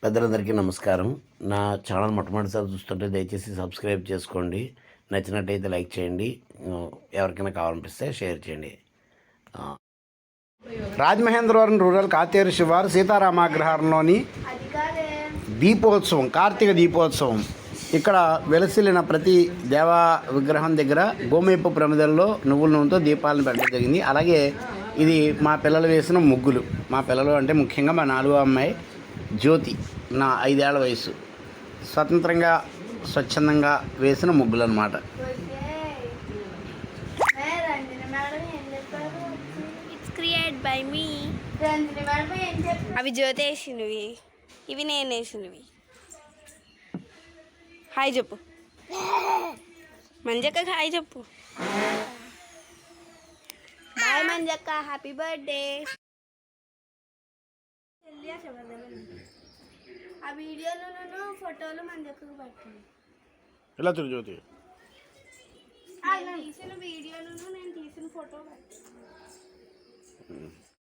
పెద్దలందరికీ నమస్కారం. నా ఛానల్ మొట్టమొదటిసారి చూస్తుంటే దయచేసి సబ్స్క్రైబ్ చేసుకోండి. నచ్చినట్టయితే లైక్ చేయండి. ఎవరికైనా కావాలనిపిస్తే షేర్ చేయండి. రాజమహేంద్రవరం రూరల్ కాతేరు శివారు సీతారామాగ్రహారంలోని దీపోత్సవం, కార్తీక దీపోత్సవం. ఇక్కడ వెలసిల్లిన ప్రతి దేవా విగ్రహం దగ్గర గోమేపు ప్రమిదల్లో నువ్వుల నూనెతో దీపాలను పెట్టడం జరిగింది. అలాగే ఇది మా పిల్లలు వేసిన ముగ్గులు. మా పిల్లలు అంటే ముఖ్యంగా మా 4వ అమ్మాయి జ్యోతి, నా 5 ఏళ్ల వయసు, స్వతంత్రంగా స్వచ్ఛందంగా వేసిన ముగ్గులు అన్నమాట. అవి జ్యోతి వేసినవి, ఇవి నేను వేసినవి. హాయ్ చెప్పు మంజక్క, హాయ్ చెప్పు. Bye Manjakka, happy birthday. ఆ వీడియోలో ఫోటోలు మంజక్కకు పట్టింది. ఎలా జ్యోతి తీసిన వీడియోలను నేను తీసిన ఫోటో పట్టింది.